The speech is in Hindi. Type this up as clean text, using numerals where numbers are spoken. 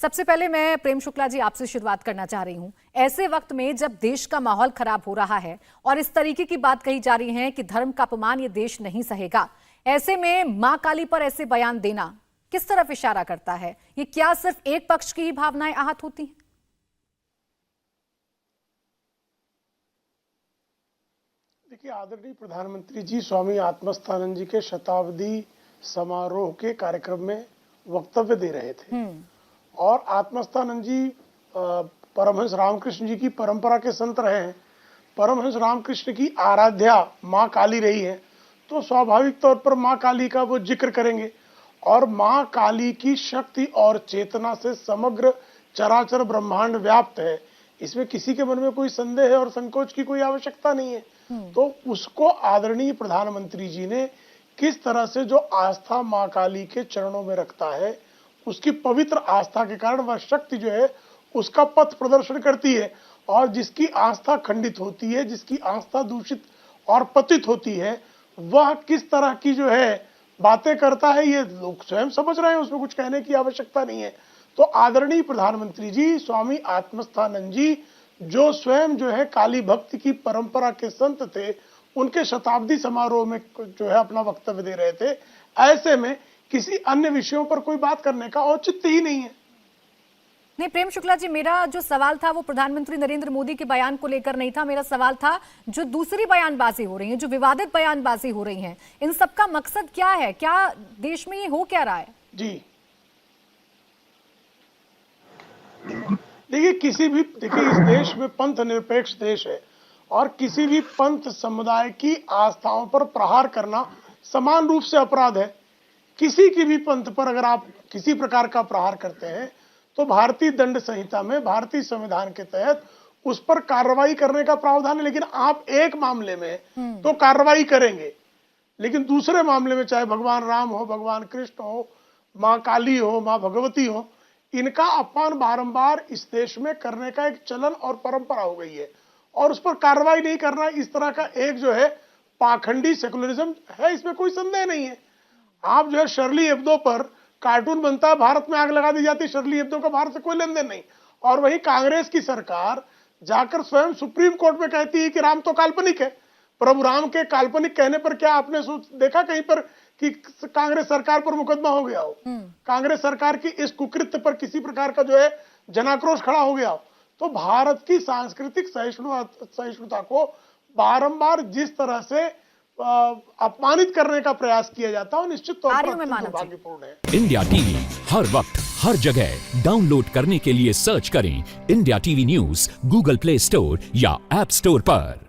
सबसे पहले मैं प्रेम शुक्ला जी आपसे शुरुआत करना चाह रही हूं। ऐसे वक्त में जब देश का माहौल खराब हो रहा है और इस तरीके की बात कही जा रही है कि धर्म का अपमान ये देश नहीं सहेगा, ऐसे में मां काली पर ऐसे बयान देना किस तरफ इशारा करता है? ये क्या सिर्फ एक पक्ष की ही भावनाएं आहत होती हैं? देखिए, आदरणीय प्रधानमंत्री जी स्वामी आत्मस्थानंद जी के शताब्दी समारोह के कार्यक्रम में वक्तव्य दे रहे थे और आत्मस्थानंद जी परमहंस रामकृष्ण जी की परंपरा के संत रहे हैं। परमहंस रामकृष्ण की आराध्या मां काली रही है, तो स्वाभाविक तौर पर मां काली का वो जिक्र करेंगे और मां काली की शक्ति और चेतना से समग्र चराचर ब्रह्मांड व्याप्त है। इसमें किसी के मन में कोई संदेह और संकोच की कोई आवश्यकता नहीं है। तो उसको आदरणीय प्रधानमंत्री जी ने किस तरह से जो आस्था मां काली के चरणों में रखता है, उसकी पवित्र आस्था के कारण वह शक्ति जो है उसका पथ प्रदर्शन करती है और जिसकी आस्था खंडित होती है, जिसकी आस्था दूषित और पतित होती है, वह किस तरह की जो है बातें करता है ये लोग स्वयं समझ रहे हैं, उसमें कुछ कहने की आवश्यकता नहीं है। तो आदरणीय प्रधानमंत्री जी स्वामी आत्मस्थानंद जी जो स्वयं जो है काली भक्ति की परंपरा के संत थे, उनके शताब्दी समारोह में जो है अपना वक्तव्य दे रहे थे। ऐसे में किसी अन्य विषयों पर कोई बात करने का औचित्य ही नहीं है। नहीं प्रेम शुक्ला जी, मेरा जो सवाल था वो प्रधानमंत्री नरेंद्र मोदी के बयान को लेकर नहीं था। मेरा सवाल था जो दूसरी बयानबाजी हो रही है, जो विवादित बयानबाजी हो रही है, इन सब का मकसद क्या है? क्या देश में ये हो क्या रहा है? जी देखिए, इस देश में पंथ निरपेक्ष देश है और किसी भी पंथ समुदाय की आस्थाओं पर प्रहार करना समान रूप से अपराध है। किसी की भी पंथ पर अगर आप किसी प्रकार का प्रहार करते हैं तो भारतीय दंड संहिता में भारतीय संविधान के तहत उस पर कार्रवाई करने का प्रावधान है। लेकिन आप एक मामले में तो कार्रवाई करेंगे, लेकिन दूसरे मामले में चाहे भगवान राम हो, भगवान कृष्ण हो, मां काली हो, मां भगवती हो, इनका अपमान बारंबार इस देश में करने का एक चलन और परंपरा हो गई है और उस पर कार्रवाई नहीं करना इस तरह का एक जो है पाखंडी सेकुलरिज्म है, इसमें कोई संदेह नहीं है। आप जो है शर्ली एब्दो पर कार्टून बनता है, भारत में आग लगा दी जाती है, शर्ली एब्दो का भारत से कोई लेन देन नहीं। और वही कांग्रेस की सरकार जाकर स्वयं सुप्रीम कोर्ट में कहती है कि राम तो काल्पनिक है। प्रभु राम के काल्पनिक कहने पर क्या आपने देखा कहीं पर कि कांग्रेस सरकार पर मुकदमा हो गया हो, कांग्रेस सरकार की इस कुकृत्य पर किसी प्रकार का जो है जनाक्रोश खड़ा हो गया हो? तो भारत की सांस्कृतिक सहिष्णुता को बारंबार जिस तरह से अपमानित करने का प्रयास किया जाता है, निश्चित तौर पर दुर्भाग्यपूर्ण है। इंडिया टीवी हर वक्त हर जगह डाउनलोड करने के लिए सर्च करें India TV news Google play store या ऐप स्टोर पर।